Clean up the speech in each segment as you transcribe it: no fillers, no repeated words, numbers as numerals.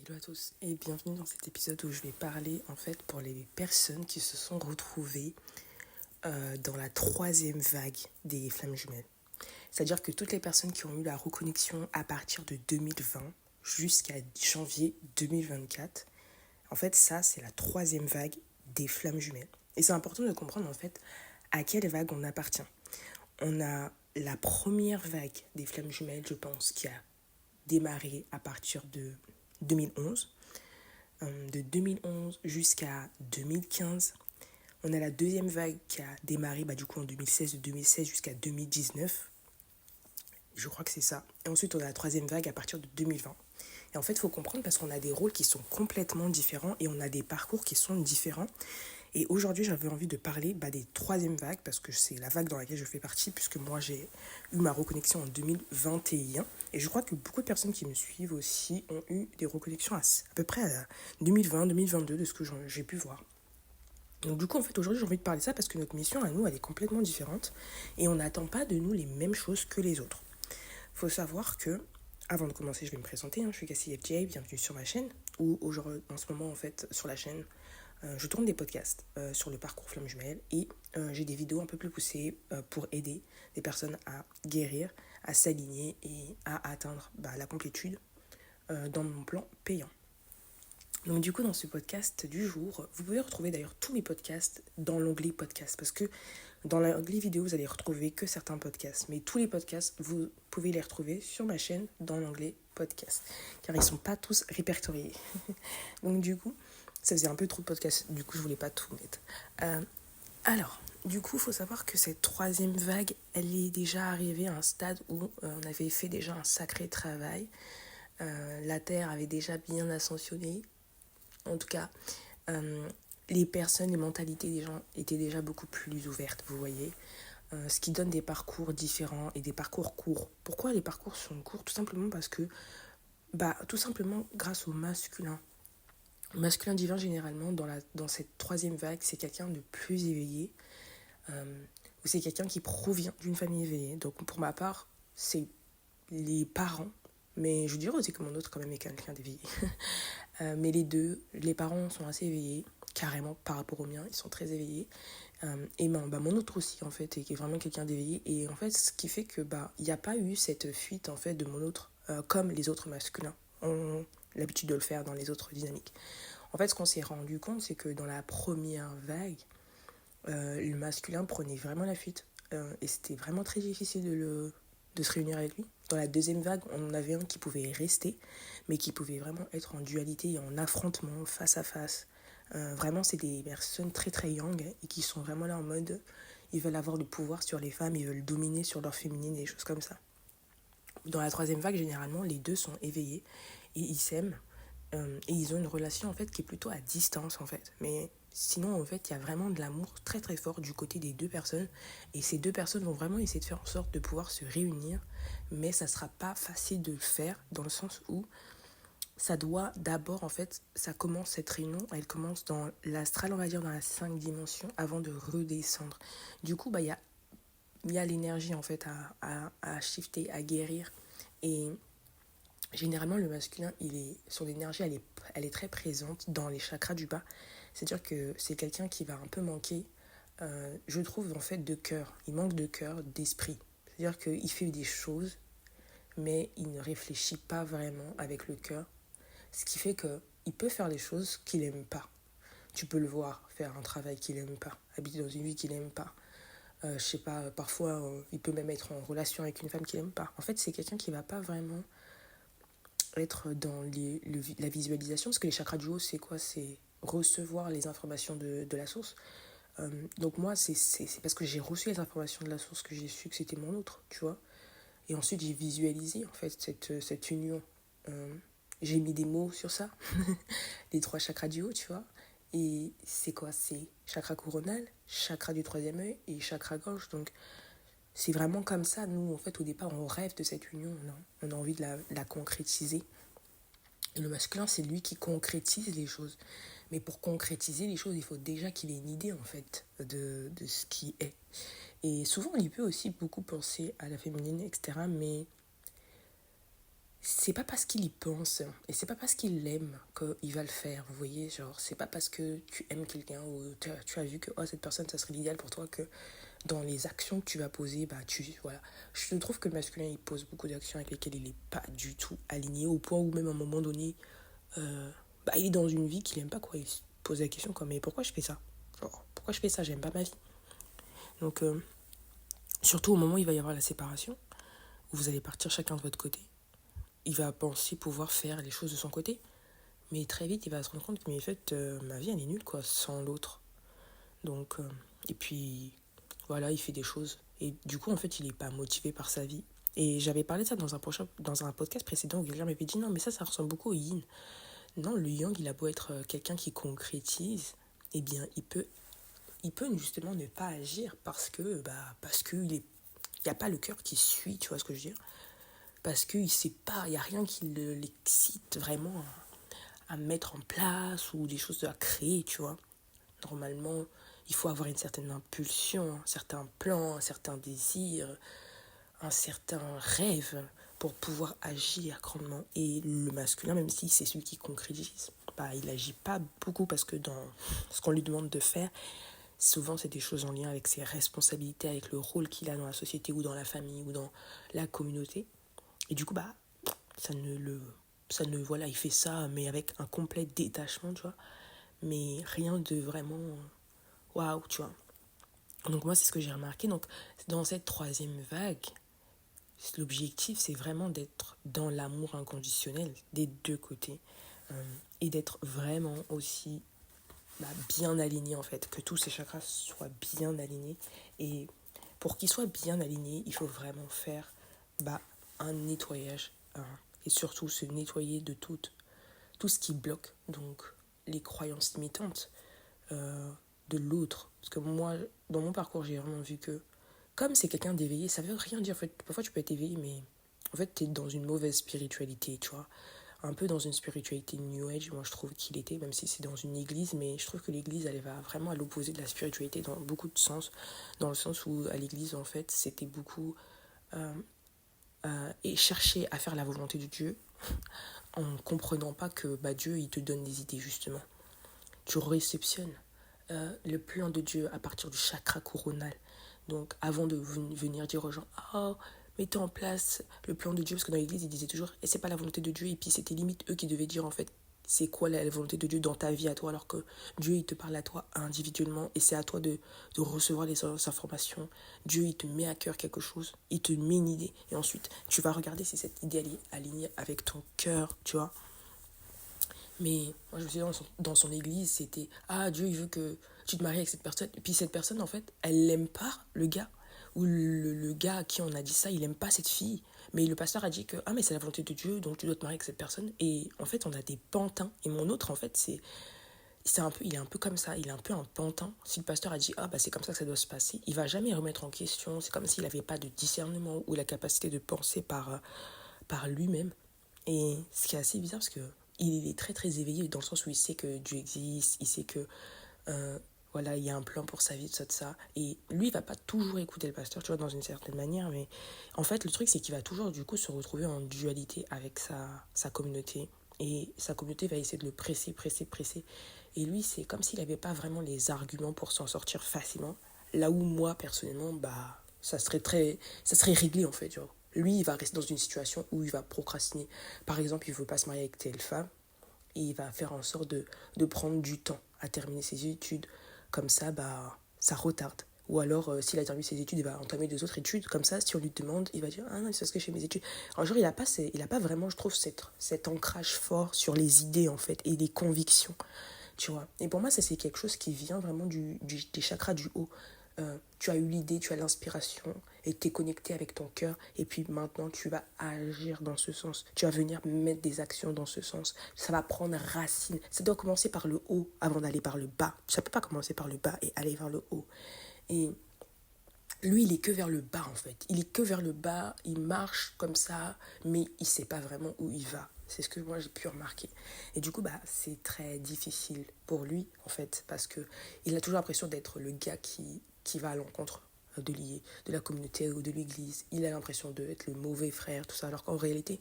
Hello à tous et bienvenue dans cet épisode où je vais parler en fait pour les personnes qui se sont retrouvées dans la troisième vague des flammes jumelles. C'est-à-dire que toutes les personnes qui ont eu la reconnexion à partir de 2020 jusqu'à janvier 2024, en fait ça c'est la troisième vague des flammes jumelles. Et c'est important de comprendre en fait à quelle vague on appartient. On a la première vague des flammes jumelles, je pense, qui a démarré à partir de 2011. De 2011 jusqu'à 2015. On a la deuxième vague qui a démarré du coup en 2016, de 2016 jusqu'à 2019. Je crois que c'est ça. Et ensuite, on a la troisième vague à partir de 2020. Et en fait, il faut comprendre parce qu'on a des rôles qui sont complètement différents et on a des parcours qui sont différents. Et aujourd'hui, j'avais envie de parler des troisième vagues parce que c'est la vague dans laquelle je fais partie puisque moi, j'ai eu ma reconnexion en 2021. Et je crois que beaucoup de personnes qui me suivent aussi ont eu des reconnexions à peu près à 2020-2022 de ce que j'ai pu voir. Donc du coup, en fait, aujourd'hui, j'ai envie de parler de ça parce que notre mission à nous, elle est complètement différente et on n'attend pas de nous les mêmes choses que les autres. Il faut savoir que, avant de commencer, je vais me présenter. Je suis Cassie FJ, bienvenue sur ma chaîne, où aujourd'hui, en ce moment, en fait, sur la chaîne, je tourne des podcasts sur le parcours flamme jumelle et j'ai des vidéos un peu plus poussées pour aider des personnes à guérir, à s'aligner et à atteindre la complétude dans mon plan payant. Donc du coup, dans ce podcast du jour, vous pouvez retrouver d'ailleurs tous mes podcasts dans l'onglet podcast parce que dans l'onglet vidéo, vous allez retrouver que certains podcasts. Mais tous les podcasts, vous pouvez les retrouver sur ma chaîne dans l'onglet podcast car ils ne sont pas tous répertoriés. Donc du coup, ça faisait un peu trop de podcasts, du coup je voulais pas tout mettre. Alors, du coup, il faut savoir que cette troisième vague, elle est déjà arrivée à un stade où on avait fait déjà un sacré travail. La Terre avait déjà bien ascensionné. En tout cas, les personnes, les mentalités des gens étaient déjà beaucoup plus ouvertes, vous voyez. Ce qui donne des parcours différents et des parcours courts. Pourquoi les parcours sont courts? Tout simplement parce que, tout simplement grâce au masculin. Le masculin divin, généralement, dans cette troisième vague, c'est quelqu'un de plus éveillé, ou c'est quelqu'un qui provient d'une famille éveillée. Donc, pour ma part, c'est les parents, mais je dirais aussi que mon autre, quand même, est quelqu'un d'éveillé. Mais les deux, les parents sont assez éveillés, carrément, par rapport aux miens, ils sont très éveillés. Et mon autre aussi, en fait, est vraiment quelqu'un d'éveillé. Et en fait, ce qui fait que, il n'y a pas eu cette fuite, en fait, de mon autre, comme les autres masculins ont l'habitude de le faire dans les autres dynamiques. En fait, ce qu'on s'est rendu compte, c'est que dans la première vague, le masculin prenait vraiment la fuite. Et c'était vraiment très difficile de se réunir avec lui. Dans la deuxième vague, on en avait un qui pouvait rester, mais qui pouvait vraiment être en dualité et en affrontement, face à face. Vraiment, c'est des personnes très très young et qui sont vraiment là en mode, ils veulent avoir le pouvoir sur les femmes, ils veulent dominer sur leur féminine et des choses comme ça. Dans la troisième vague, généralement, les deux sont éveillés et ils s'aiment. Et ils ont une relation en fait qui est plutôt à distance en fait. Mais sinon en fait il y a vraiment de l'amour très très fort du côté des deux personnes. Et ces deux personnes vont vraiment essayer de faire en sorte de pouvoir se réunir. Mais ça sera pas facile de le faire dans le sens où ça doit d'abord en fait, ça commence cette réunion, elle commence dans l'astral on va dire dans la 5 dimensions avant de redescendre. Du coup il y a l'énergie en fait à shifter, à guérir. Et généralement, le masculin, son énergie, elle est très présente dans les chakras du bas. C'est-à-dire que c'est quelqu'un qui va un peu manquer, je trouve, en fait, de cœur. Il manque de cœur, d'esprit. C'est-à-dire qu'il fait des choses, mais il ne réfléchit pas vraiment avec le cœur. Ce qui fait qu'il peut faire des choses qu'il n'aime pas. Tu peux le voir faire un travail qu'il n'aime pas, habiter dans une vie qu'il n'aime pas. Je sais pas, parfois, il peut même être en relation avec une femme qu'il n'aime pas. En fait, c'est quelqu'un qui ne va pas vraiment être dans la visualisation, parce que les chakras du haut, c'est quoi? C'est recevoir les informations de la source. Donc moi, c'est parce que j'ai reçu les informations de la source que j'ai su que c'était mon autre, tu vois. Et ensuite, j'ai visualisé, en fait, cette union. J'ai mis des mots sur ça, les 3 chakras du haut, tu vois. Et c'est quoi? C'est chakra coronal, chakra du troisième œil et chakra gorge. Donc, c'est vraiment comme ça. Nous, en fait, au départ, on rêve de cette union. On a envie de la concrétiser. Et le masculin, c'est lui qui concrétise les choses. Mais pour concrétiser les choses, il faut déjà qu'il ait une idée, en fait, de ce qui est. Et souvent, il peut aussi beaucoup penser à la féminine, etc. Mais c'est pas parce qu'il y pense et c'est pas parce qu'il l'aime qu'il va le faire, vous voyez, genre c'est pas parce que tu aimes quelqu'un ou tu as vu que oh, cette personne ça serait l'idéal pour toi que dans les actions que tu vas poser, bah voilà. Je trouve que le masculin il pose beaucoup d'actions avec lesquelles il est pas du tout aligné au point où même à un moment donné, bah il est dans une vie qu'il aime pas quoi, il se pose la question comme mais pourquoi je fais ça? Genre, pourquoi je fais ça? J'aime pas ma vie. Donc surtout au moment où il va y avoir la séparation, où vous allez partir chacun de votre côté, il va penser pouvoir faire les choses de son côté. Mais très vite, il va se rendre compte que mais en fait, ma vie, elle est nulle, quoi, sans l'autre. Donc, et puis, voilà, il fait des choses. Et du coup, en fait, il n'est pas motivé par sa vie. Et j'avais parlé de ça dans un podcast précédent où quelqu'un m'avait dit non, mais ça ressemble beaucoup au yin. Non, le yang, il a beau être quelqu'un qui concrétise, eh bien, il peut justement ne pas agir parce qu'il est, il n'y a pas le cœur qui suit, tu vois ce que je veux dire? Parce qu'il sait pas, il n'y a rien qui l'excite vraiment à mettre en place ou des choses à créer, tu vois. Normalement, il faut avoir une certaine impulsion, un certain plan, un certain désir, un certain rêve pour pouvoir agir grandement. Et le masculin, même si c'est celui qui concrétise, bah, il n'agit pas beaucoup parce que dans ce qu'on lui demande de faire, souvent c'est des choses en lien avec ses responsabilités, avec le rôle qu'il a dans la société ou dans la famille ou dans la communauté. Et du coup, bah, ça ne le... Ça ne, voilà, il fait ça, mais avec un complet détachement, tu vois. Mais rien de vraiment waouh, tu vois. Donc moi, c'est ce que j'ai remarqué. Donc dans cette troisième vague, l'objectif, c'est vraiment d'être dans l'amour inconditionnel des deux côtés. Et d'être vraiment aussi bien aligné, en fait. Que tous ces chakras soient bien alignés. Et pour qu'ils soient bien alignés, il faut vraiment faire un nettoyage. Et surtout se nettoyer de tout ce qui bloque. Donc les croyances limitantes, de l'autre. Parce que moi, dans mon parcours, j'ai vraiment vu que, comme c'est quelqu'un d'éveillé, ça veut rien dire. En fait, parfois, tu peux être éveillé, mais en fait, tu es dans une mauvaise spiritualité, tu vois. Un peu dans une spiritualité New Age, moi, je trouve qu'il était, même si c'est dans une église, mais je trouve que l'église, elle va vraiment à l'opposé de la spiritualité dans beaucoup de sens. Dans le sens où, à l'église, en fait, c'était beaucoup. Et chercher à faire la volonté de Dieu en comprenant pas que Dieu, il te donne des idées, justement. Tu réceptionnes le plan de Dieu à partir du chakra coronal. Donc, avant de venir dire aux gens, oh, mettez en place le plan de Dieu, parce que dans l'église, ils disaient toujours, et c'est pas la volonté de Dieu, et puis c'était limite eux qui devaient dire, en fait, c'est quoi la volonté de Dieu dans ta vie à toi, alors que Dieu, il te parle à toi individuellement, et c'est à toi de recevoir les informations. Dieu, il te met à cœur quelque chose, il te met une idée, et ensuite, tu vas regarder si cette idée est alignée avec ton cœur, tu vois. Mais moi, je me suis dit, dans son église, c'était ah, Dieu, il veut que tu te maries avec cette personne. Et puis cette personne, en fait, elle l'aime pas, le gars. Ou le gars à qui on a dit ça, il aime pas cette fille. Mais le pasteur a dit que ah, mais c'est la volonté de Dieu, donc tu dois te marier avec cette personne. Et en fait, on a des pantins. Et mon autre, en fait, il est un peu comme ça. Il est un peu un pantin. Si le pasteur a dit ah, c'est comme ça que ça doit se passer, il va jamais remettre en question. C'est comme s'il n'avait pas de discernement ou la capacité de penser par lui-même. Et ce qui est assez bizarre, parce que il est très très éveillé dans le sens où il sait que Dieu existe, il sait que voilà, il y a un plan pour sa vie, de ça. Et lui, il va pas toujours écouter le pasteur, tu vois, dans une certaine manière, mais en fait, le truc, c'est qu'il va toujours, du coup, se retrouver en dualité avec sa communauté. Et sa communauté va essayer de le presser. Et lui, c'est comme s'il n'avait pas vraiment les arguments pour s'en sortir facilement. Là où moi, personnellement, ça serait réglé, en fait, genre. Lui, il va rester dans une situation où il va procrastiner. Par exemple, il ne veut pas se marier avec telle femme et il va faire en sorte de prendre du temps à terminer ses études. Comme ça, ça retarde. Ou alors, s'il a terminé ses études, il va entamer deux autres études. Comme ça, si on lui demande, il va dire ah non, c'est parce que je fais mes études. Alors, genre, il a pas vraiment, je trouve, cet ancrage fort sur les idées, en fait, et les convictions. Tu vois. Et pour moi, ça, c'est quelque chose qui vient vraiment des chakras du haut. Tu as eu l'idée, tu as l'inspiration et tu es connecté avec ton cœur et puis maintenant tu vas agir dans ce sens. Tu vas venir mettre des actions dans ce sens. Ça va prendre racine. Ça doit commencer par le haut avant d'aller par le bas. Ça ne peut pas commencer par le bas et aller vers le haut. Et lui, il est que vers le bas en fait. Il est que vers le bas, il marche comme ça, mais il ne sait pas vraiment où il va. C'est ce que moi j'ai pu remarquer. Et du coup, c'est très difficile pour lui en fait, parce qu'il a toujours l'impression d'être le gars qui va à l'encontre de la communauté ou de l'église. Il a l'impression d'être le mauvais frère, tout ça. Alors qu'en réalité,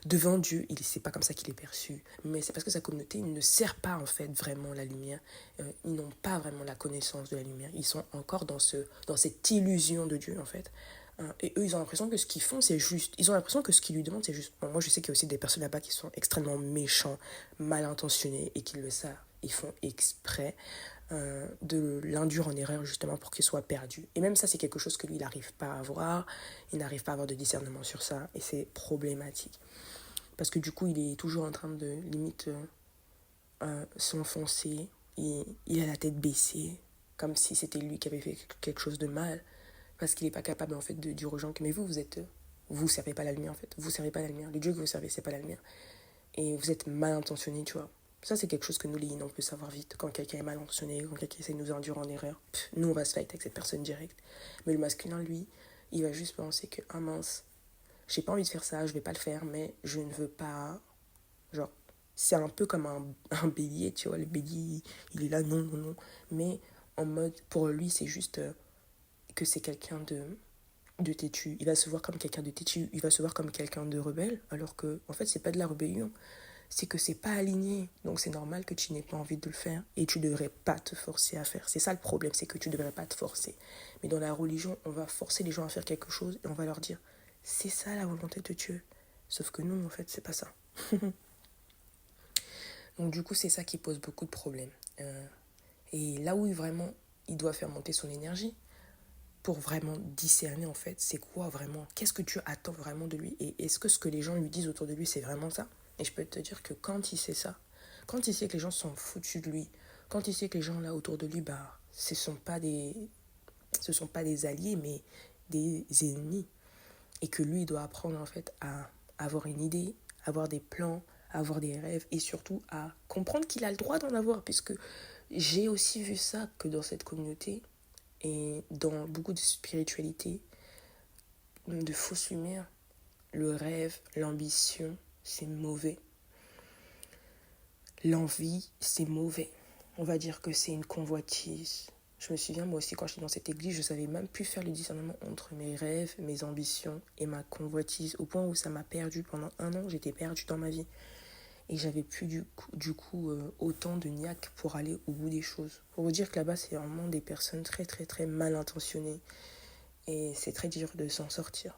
devant Dieu, c'est pas comme ça qu'il est perçu. Mais c'est parce que sa communauté ne sert pas en fait vraiment la lumière. Ils n'ont pas vraiment la connaissance de la lumière. Ils sont encore dans cette illusion de Dieu en fait. Et eux, ils ont l'impression que ce qu'ils font, c'est juste. Ils ont l'impression que ce qu'ils lui demandent, c'est juste. Bon, moi, je sais qu'il y a aussi des personnes là-bas qui sont extrêmement méchants, mal intentionnés et qui le savent. Ils font exprès de l'induire en erreur justement pour qu'il soit perdu. Et même ça, c'est quelque chose que lui, il n'arrive pas à voir. Il n'arrive pas à avoir de discernement sur ça. Et c'est problématique. Parce que du coup, il est toujours en train de, limite, s'enfoncer. Il a la tête baissée, comme si c'était lui qui avait fait quelque chose de mal. Parce qu'il n'est pas capable, en fait, de dire aux gens que, mais vous servez pas la lumière, en fait. Vous servez pas la lumière. Le Dieu que vous servez, c'est pas la lumière. Et vous êtes mal intentionné, tu vois. Ça, c'est quelque chose que nous, les yin, on peut savoir vite. Quand quelqu'un est mal intentionné, quand quelqu'un essaie de nous induire en erreur, nous, on va se fight avec cette personne directe. Mais le masculin, lui, il va juste penser que, ah mince, j'ai pas envie de faire ça, je vais pas le faire, mais je ne veux pas. Genre, c'est un peu comme un bélier, tu vois. Le bélier, il est là, non, non, non. Mais en mode, pour lui, c'est juste que c'est quelqu'un de têtu. Il va se voir comme quelqu'un de têtu, il va se voir comme quelqu'un de rebelle, alors que, en fait, c'est pas de la rébellion. C'est que c'est pas aligné. Donc c'est normal que tu n'aies pas envie de le faire et tu devrais pas te forcer à faire. C'est ça le problème, c'est que tu devrais pas te forcer. Mais dans la religion, on va forcer les gens à faire quelque chose et on va leur dire c'est ça la volonté de Dieu. Sauf que non, en fait, c'est pas ça. Donc du coup, c'est ça qui pose beaucoup de problèmes. Et là où vraiment il doit faire monter son énergie pour vraiment discerner en fait c'est quoi vraiment, qu'est-ce que Dieu attend vraiment de lui et est-ce que ce que les gens lui disent autour de lui c'est vraiment ça. Et je peux te dire que quand il sait ça, quand il sait que les gens sont foutus de lui, quand il sait que les gens là autour de lui, ce sont pas des alliés, mais des ennemis. Et que lui, il doit apprendre en fait à avoir une idée, avoir des plans, avoir des rêves et surtout à comprendre qu'il a le droit d'en avoir. Puisque j'ai aussi vu ça que dans cette communauté et dans beaucoup de spiritualité, de fausses lumières, le rêve, l'ambition, c'est mauvais. L'envie, c'est mauvais. On va dire que c'est une convoitise. Je me souviens, moi aussi, quand j'étais dans cette église, je ne savais même plus faire le discernement entre mes rêves, mes ambitions et ma convoitise, au point où ça m'a perdu pendant 1 an, j'étais perdue dans ma vie. Et j'avais plus du coup autant de niaque pour aller au bout des choses. Pour vous dire que là-bas, c'est vraiment des personnes très, très, très mal intentionnées. Et c'est très dur de s'en sortir.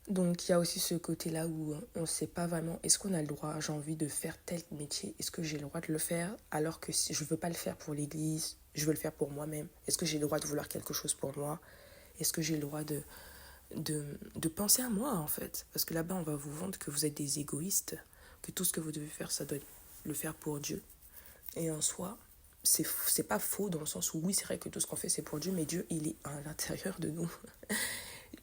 Donc il y a aussi ce côté-là où on ne sait pas vraiment, est-ce qu'on a le droit, j'ai envie de faire tel métier, est-ce que j'ai le droit de le faire alors que si je ne veux pas le faire pour l'église, je veux le faire pour moi-même. Est-ce que j'ai le droit de vouloir quelque chose pour moi? Est-ce que j'ai le droit de penser à moi en fait? Parce que là-bas on va vous vendre que vous êtes des égoïstes, que tout ce que vous devez faire ça doit être le faire pour Dieu. Et en soi, c'est pas faux dans le sens où oui c'est vrai que tout ce qu'on fait c'est pour Dieu, mais Dieu il est à l'intérieur de nous.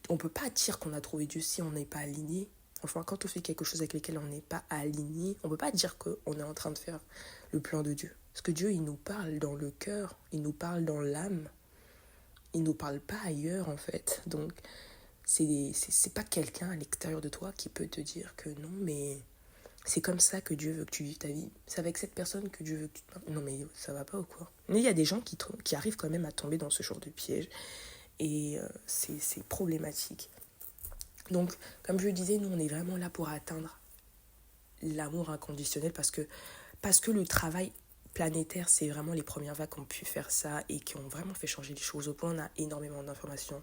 On ne peut pas dire qu'on a trouvé Dieu si on n'est pas aligné. Enfin, quand on fait quelque chose avec lequel on n'est pas aligné, on ne peut pas dire qu'on est en train de faire le plan de Dieu. Parce que Dieu, il nous parle dans le cœur, il nous parle dans l'âme. Il ne nous parle pas ailleurs, en fait. Donc, c'est pas quelqu'un à l'extérieur de toi qui peut te dire que non, mais c'est comme ça que Dieu veut que tu vives ta vie. C'est avec cette personne que Dieu veut que tu... Non, mais ça va pas ou quoi? Mais il y a des gens qui arrivent quand même à tomber dans ce genre de piège. Et c'est problématique. Donc, comme je le disais, nous, on est vraiment là pour atteindre l'amour inconditionnel parce que le travail planétaire, c'est vraiment les premières vagues qui ont pu faire ça et qui ont vraiment fait changer les choses. Au point, on a énormément d'informations,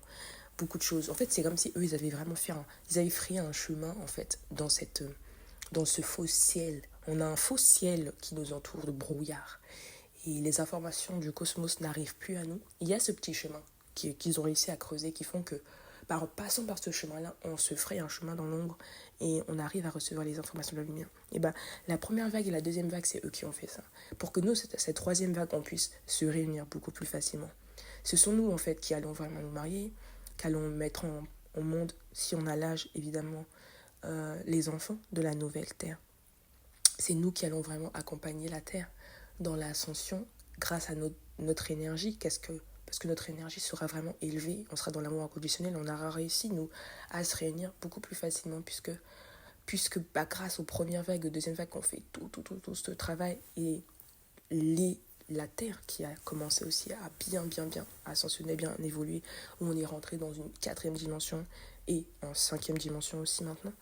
beaucoup de choses. En fait, c'est comme si eux, ils avaient vraiment ils avaient frayé un chemin, en fait, dans ce faux ciel. On a un faux ciel qui nous entoure de brouillard. Et les informations du cosmos n'arrivent plus à nous. Il y a ce petit chemin qu'ils ont réussi à creuser qui font que en passant par ce chemin-là, on se fraye un chemin dans l'ombre et on arrive à recevoir les informations de la lumière. Et la première vague et la deuxième vague, c'est eux qui ont fait ça. Pour que nous, cette troisième vague, on puisse se réunir beaucoup plus facilement. Ce sont nous, en fait, qui allons vraiment nous marier, qui allons mettre au monde, si on a l'âge, évidemment, les enfants de la nouvelle Terre. C'est nous qui allons vraiment accompagner la Terre dans l'ascension grâce à notre énergie. Parce que notre énergie sera vraiment élevée, on sera dans l'amour inconditionnel, on aura réussi, nous, à se réunir beaucoup plus facilement, puisque grâce aux premières vagues, aux deuxièmes vagues, on fait tout ce travail, et la Terre qui a commencé aussi à bien ascensionner, bien évoluer, où on est rentré dans une 4e dimension et en 5e dimension aussi maintenant.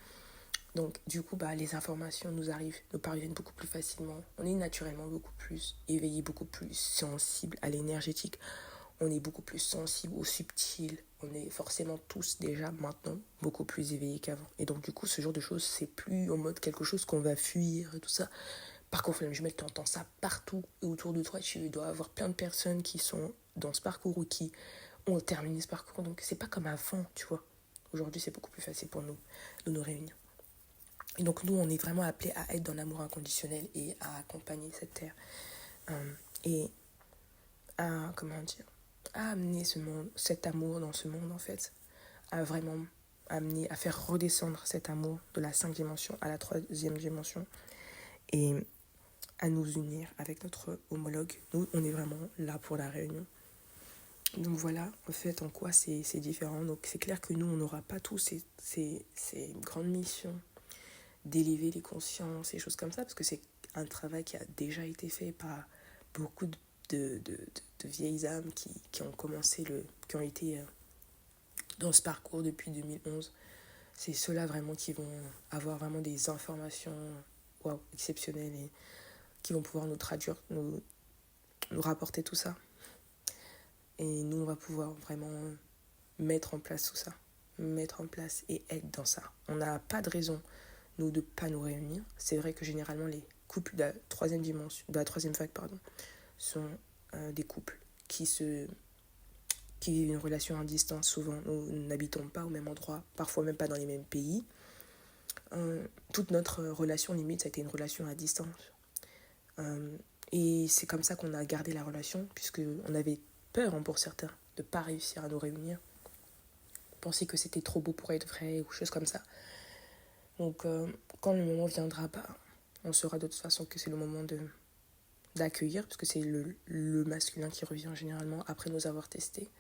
Donc du coup, les informations nous parviennent beaucoup plus facilement. On est naturellement beaucoup plus éveillé, beaucoup plus sensible à l'énergétique. On est beaucoup plus sensible au subtil. On est forcément tous déjà maintenant beaucoup plus éveillés qu'avant. Et donc du coup, ce genre de choses, c'est plus en mode quelque chose qu'on va fuir et tout ça. Par contre, flamme jumelle, tu entends ça partout et autour de toi. Tu dois avoir plein de personnes qui sont dans ce parcours ou qui ont terminé ce parcours. Donc c'est pas comme avant, tu vois. Aujourd'hui, c'est beaucoup plus facile pour nous de nous réunir. Et donc nous, on est vraiment appelés à être dans l'amour inconditionnel et à accompagner cette terre. Et à, à amener cet amour dans ce monde, en fait. À vraiment amener, à faire redescendre cet amour de la 5e dimension à la 3e dimension. Et à nous unir avec notre homologue. Nous, on est vraiment là pour la réunion. Donc voilà, en fait, en quoi c'est différent. Donc c'est clair que nous, on n'aura pas tous ces grandes missions d'élever les consciences et choses comme ça, parce que c'est un travail qui a déjà été fait par beaucoup de vieilles âmes qui ont commencé, qui ont été dans ce parcours depuis 2011. C'est ceux-là vraiment qui vont avoir vraiment des informations exceptionnelles et qui vont pouvoir nous traduire, nous rapporter tout ça. Et nous, on va pouvoir vraiment mettre en place tout ça, mettre en place et être dans ça. On n'a pas de raison, nous, de ne pas nous réunir. C'est vrai que généralement, les couples de la 3e dimension, de la 3e vague, sont des couples qui vivent une relation à distance. Souvent, nous n'habitons pas au même endroit, parfois même pas dans les mêmes pays. Toute notre relation, limite, ça a été une relation à distance. Et c'est comme ça qu'on a gardé la relation, puisqu'on avait peur, pour certains, de ne pas réussir à nous réunir. Penser que c'était trop beau pour être vrai, ou choses comme ça. Donc, quand le moment viendra, on saura de toute façon que c'est le moment d'accueillir, parce que c'est le masculin qui revient généralement après nous avoir testés.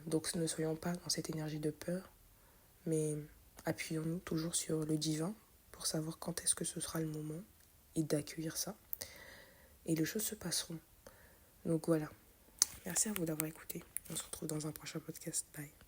Donc, ne soyons pas dans cette énergie de peur, mais appuyons-nous toujours sur le divin pour savoir quand est-ce que ce sera le moment et d'accueillir ça. Et les choses se passeront. Donc voilà. Merci à vous d'avoir écouté. On se retrouve dans un prochain podcast. Bye.